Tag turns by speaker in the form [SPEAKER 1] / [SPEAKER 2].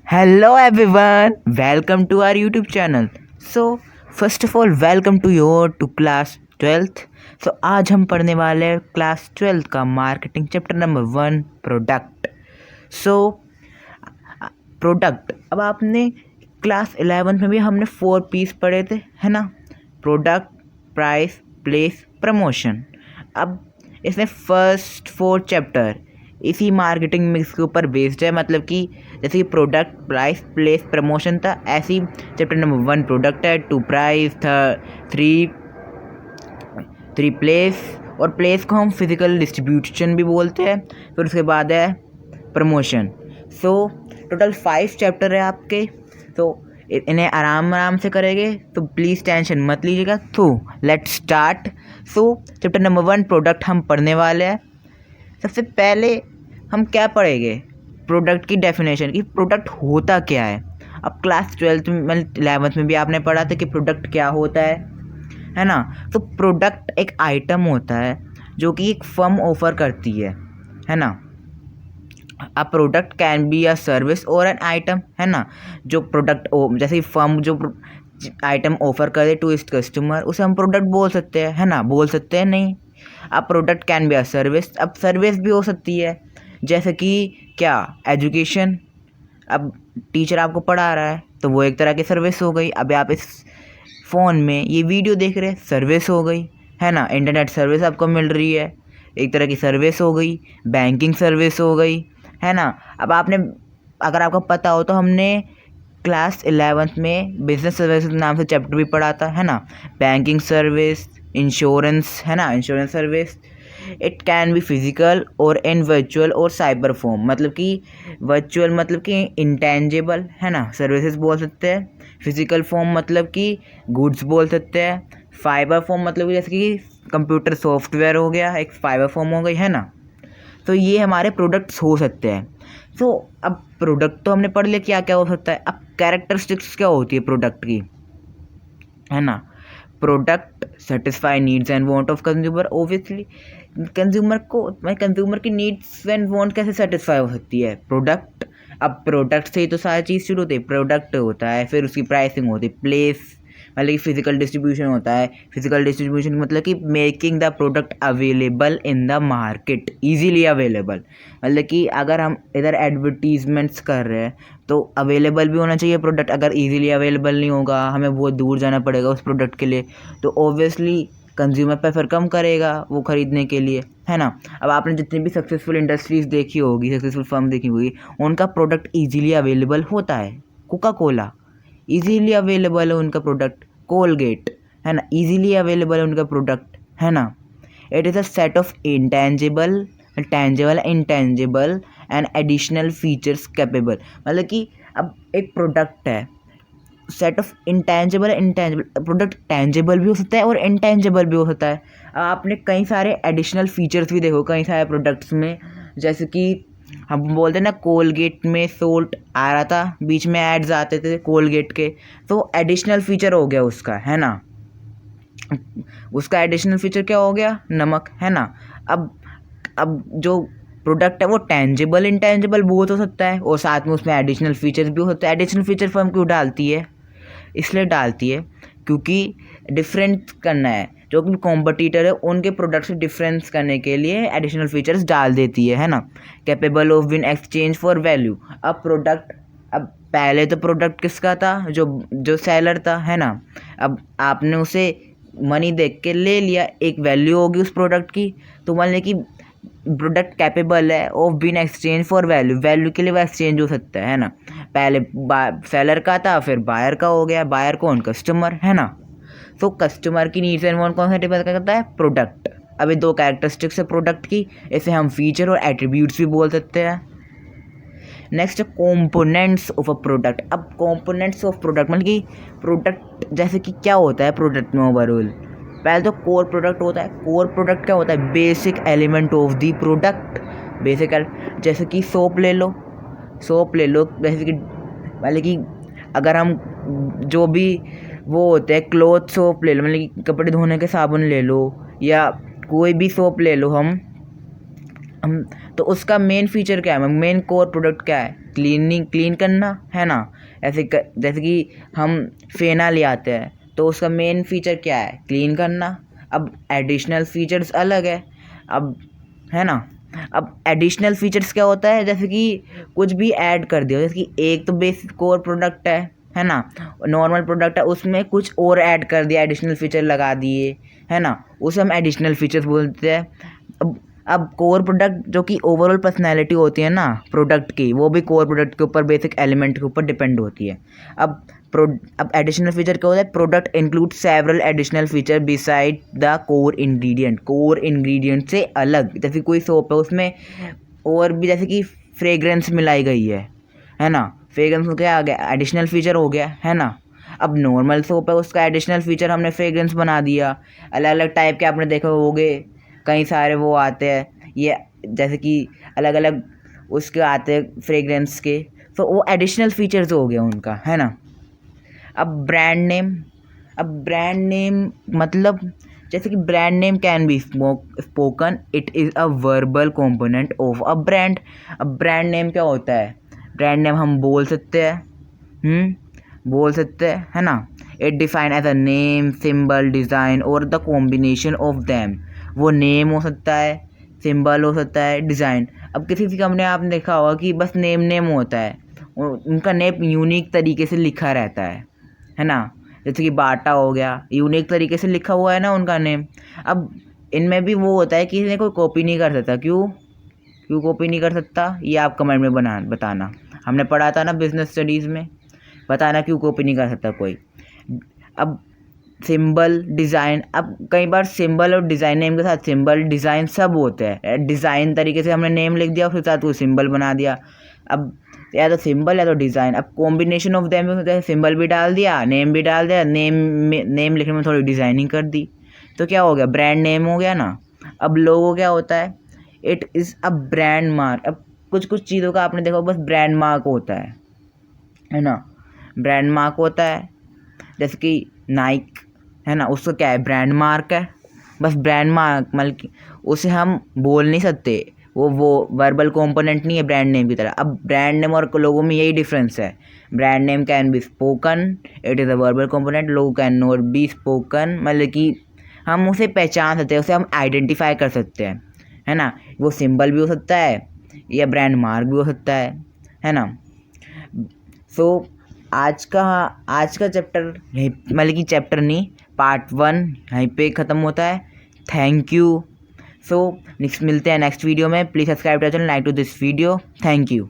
[SPEAKER 1] Hello everyone, welcome to our YouTube channel. So first of all, welcome to your to class 12th. So आज हम पढ़ने वाले हैं class 12th का marketing chapter number 1 product. So product, अब आपने class 11th में भी हमने 4 पीस पढ़े थे, है ना. Product, price, place, promotion. अब इसमें फर्स्ट 4 चैप्टर इसी मार्केटिंग मिक्स के ऊपर बेस्ड है. मतलब कि जैसे कि प्रोडक्ट, प्राइस, प्लेस, प्रमोशन था, ऐसे ही चैप्टर नंबर 1 प्रोडक्ट है, 2 प्राइस था, 3 प्लेस, और प्लेस को हम फिजिकल डिस्ट्रीब्यूशन भी बोलते हैं. फिर उसके बाद है प्रमोशन. सो टोटल 5 चैप्टर है आपके. तो इन्हें आराम आराम से करेंगे, तो प्लीज़ टेंशन मत लीजिएगा. तो let's start. So chapter number 1 product हम पढ़ने वाले हैं. सबसे पहले हम क्या पढ़ेंगे, प्रोडक्ट की डेफिनेशन कि प्रोडक्ट होता क्या है. अब क्लास 12th में 11th में भी आपने पढ़ा था कि प्रोडक्ट क्या होता है ना. तो प्रोडक्ट एक आइटम होता है जो कि एक फर्म ऑफर करती है ना. A product can be a service और एन आइटम, है ना. जो प्रोडक्ट जैसे फर्म जो आइटम ऑफर करे टू इस कस्टमर, उसे हम प्रोडक्ट बोल सकते हैं, है ना. बोल सकते हैं नहीं. अब product can be a service, अब सर्विस भी हो सकती है, जैसे कि क्या, एजुकेशन. अब टीचर आपको पढ़ा रहा है तो वो एक तरह की सर्विस हो गई. अब आप इस फ़ोन में ये वीडियो देख रहे हैं, सर्विस हो गई, है ना. इंटरनेट सर्विस आपको मिल रही है, एक तरह की सर्विस हो गई. बैंकिंग सर्विस हो गई, है ना. अब आपने, अगर आपको पता हो तो हमने क्लास 11th में बिजनेस सर्विस नाम से चैप्टर भी पढ़ा था, है ना. बैंकिंग सर्विस, इंश्योरेंस, है ना, insurance service. It can be physical और इन वर्चुअल और साइबर फॉर्म. मतलब कि वर्चुअल मतलब कि इंटेंजिबल, है ना, सर्विसेज बोल सकते हैं. फिजिकल फॉर्म मतलब कि गुड्स बोल सकते हैं. फाइबर फॉर्म मतलब कि जैसे कि कंप्यूटर सॉफ्टवेयर हो गया, एक फाइबर फॉर्म हो गई, है ना. तो ये हमारे प्रोडक्ट्स हो सकते हैं. तो अब प्रोडक्ट तो हमने पढ़ लिया क्या क्या हो सकता है. अब कैरेक्टरिस्टिक्स क्या होती है प्रोडक्ट की, है ना. Product satisfy needs and want of consumer. Obviously consumer की नीड्स एंड वांट कैसे सेटिस्फाई हो सकती है, प्रोडक्ट. अब प्रोडक्ट से ही तो सारी चीज़ शुरू होती है. प्रोडक्ट होता है, फिर उसकी प्राइसिंग होती है. प्लेस मतलब कि फिजिकल डिस्ट्रीब्यूशन होता है. फिजिकल डिस्ट्रीब्यूशन मतलब कि making the product available in the market, easily available. मतलब कि अगर हम इधर एडवर्टीजमेंट्स कर रहे हैं तो अवेलेबल भी होना चाहिए प्रोडक्ट. अगर इजीली अवेलेबल नहीं होगा, हमें बहुत दूर जाना पड़ेगा उस प्रोडक्ट के लिए, तो ऑब्वियसली कंज्यूमर प्रेफर कम करेगा वो ख़रीदने के लिए, है ना. अब आपने जितनी भी सक्सेसफुल इंडस्ट्रीज़ देखी होगी, सक्सेसफुल फर्म देखी होगी, उनका प्रोडक्ट ईजीली अवेलेबल होता है. कोका कोला ईजीली अवेलेबल है उनका प्रोडक्ट. कोलगेट, है ना, ईजीली अवेलेबल है उनका प्रोडक्ट, है ना. It is a set of intangible, tangible, intangible and additional features capable. मतलब कि अब एक प्रोडक्ट है, set of intangible. Intangible product tangible भी हो सकता है और इंटेंजिबल भी हो सकता है. आपने कई सारे एडिशनल फीचर्स भी देखो कई सारे प्रोडक्ट्स में. जैसे कि हम बोलते हैं ना, कोलगेट में सोल्ट आ रहा था, बीच में एड्स आते थे कोलगेट के, तो एडिशनल फीचर हो गया उसका, है ना. उसका एडिशनल फीचर क्या हो गया, नमक, है ना. अब जो प्रोडक्ट है वो टेंजिबल इंटेंजिबल बहुत हो सकता है, और साथ में उसमें एडिशनल फीचर्स भी होते हैं. एडिशनल फीचर फर्म क्यों डालती है, इसलिए डालती है क्योंकि डिफरेंस करना है. जो भी कॉम्पिटिटर है उनके प्रोडक्ट से डिफरेंस करने के लिए एडिशनल फीचर्स डाल देती है ना. Capable of being exchange for value. अब पहले तो प्रोडक्ट किसका था, जो सेलर था, है ना. अब आपने उसे मनी देख के ले लिया, एक वैल्यू होगी उस प्रोडक्ट की. तो मान लें कि प्रोडक्ट कैपेबल है of being exchange for value. Value के लिए वो एक्सचेंज हो सकता है ना. पहले सेलर का था, फिर बायर का हो गया. बायर कौन, कस्टमर, है ना. तो कस्टमर की नीड्स एंड वांट कौन सेटिस्फाई करता है, प्रोडक्ट. अभी 2 कैरेक्टरिस्टिक्स है प्रोडक्ट की, इसे हम फीचर और एट्रीब्यूट्स भी बोल सकते हैं. Next components of a product. अब कंपोनेंट्स ऑफ प्रोडक्ट मतलब कि प्रोडक्ट जैसे कि क्या होता है प्रोडक्ट में ओवरऑल. पहले तो कोर प्रोडक्ट होता है. कोर प्रोडक्ट क्या होता है, basic element of the product. Basic जैसे कि सोप ले लो जैसे कि मतलब कि अगर हम जो भी वो होते हैं क्लॉथ सोप ले लो, मतलब कि कपड़े धोने के साबुन ले लो, या कोई भी सोप ले लो हम, हम तो उसका मेन फीचर क्या है, मेन कोर प्रोडक्ट क्या है, क्लीन करना है ना। जैसे कि हम फेना ले आते हैं तो उसका मेन फीचर क्या है, क्लीन करना। अब एडिशनल फीचर्स अलग है, अब है ना। अब एडिशनल फीचर्स क्या होता है, जैसे कि कुछ भी ऐड कर दिया, जैसे कि एक तो बेसिक कोर प्रोडक्ट है ना, नॉर्मल प्रोडक्ट है, उसमें कुछ और ऐड कर दिया, एडिशनल फीचर लगा दिए, है ना, उसे हम एडिशनल फीचर्स बोलते हैं। अब कोर प्रोडक्ट जो कि ओवरऑल पर्सनैलिटी होती है ना प्रोडक्ट की, वो भी कोर प्रोडक्ट के ऊपर, बेसिक एलिमेंट के ऊपर डिपेंड होती है। अब एडिशनल फीचर क्या होता है, product include several additional feature beside the core ingredient. Core ingredient से अलग, जैसे कोई सोप है उसमें और भी जैसे कि फ्रेग्रेंस मिलाई गई है ना, फ्रेग्रेंस क्या आ गया, एडिशनल फीचर हो गया, है ना। अब नॉर्मल सोप है उसका एडिशनल फीचर हमने फ्रेग्रेंस बना दिया। अलग अलग टाइप के आपने देखा होगे, कई सारे वो आते हैं, ये जैसे कि अलग अलग उसके आते हैं फ्रेग्रेंस के, तो वो एडिशनल फीचर्स हो गया उनका, है ना। अब ब्रांड नेम मतलब जैसे कि brand name can be spoken, it is a verbal component of a brand. अब ब्रांड नेम क्या होता है, ब्रांड नेम हम बोल सकते हैं, है ना। It define as a name, symbol, design और द कॉम्बिनेशन ऑफ दैम। वो नेम हो सकता है, सिंबल हो सकता है, डिज़ाइन। अब किसी कंपनी आपने देखा होगा कि बस नेम होता है, उनका नेम यूनिक तरीके से लिखा रहता है ना। जैसे कि बाटा हो गया, यूनिक तरीके से लिखा हुआ है ना उनका नेम। अब इनमें भी वो होता है कि इन्हें कोई कॉपी नहीं कर सकता। क्यों कॉपी नहीं कर सकता, ये आप कमेंट में बताना। हमने पढ़ा था ना बिजनेस स्टडीज़ में, बताना क्यों कॉपी नहीं कर सकता कोई। अब सिंबल, डिज़ाइन, अब कई बार सिंबल और डिज़ाइन, नेम के साथ सिंबल डिज़ाइन सब होते हैं। डिज़ाइन तरीके से हमने नेम लिख दिया, उसके साथ वो सिंबल बना दिया। अब या तो सिंबल या तो डिज़ाइन, अब कॉम्बिनेशन ऑफ देम होता है, सिंबल भी डाल दिया, नेम भी डाल दिया, नेम लिखने में थोड़ी डिज़ाइनिंग कर दी, तो क्या हो गया, ब्रांड नेम हो गया ना। अब लोगो क्या होता है, it is a brand mark. अब कुछ चीज़ों का आपने देखा बस ब्रांड मार्क होता है ना, ब्रांड मार्क होता है। जैसे कि नाइक है ना, उसका क्या है, ब्रांड मार्क है, बस ब्रांड मार्क, मतलब उसे हम बोल नहीं सकते, वो वर्बल कंपोनेंट नहीं है ब्रांड नेम की तरह। अब ब्रांड नेम और लोगो में यही डिफरेंस है, brand name can be spoken, it is a verbal component, logo can not be spoken, मतलब कि हम उसे पहचान सकते हैं, उसे हम आइडेंटिफाई कर सकते हैं, है ना। वो सिंबल भी हो सकता है या ब्रांड मार्क भी हो सकता है ना। सो आज का चैप्टर यहीं, मतलब कि चैप्टर नहीं, पार्ट 1 यहीं पे ख़त्म होता है। Thank you. सो नेक्स्ट मिलते हैं नेक्स्ट वीडियो में। Please subscribe to channel, like to this video. Thank you.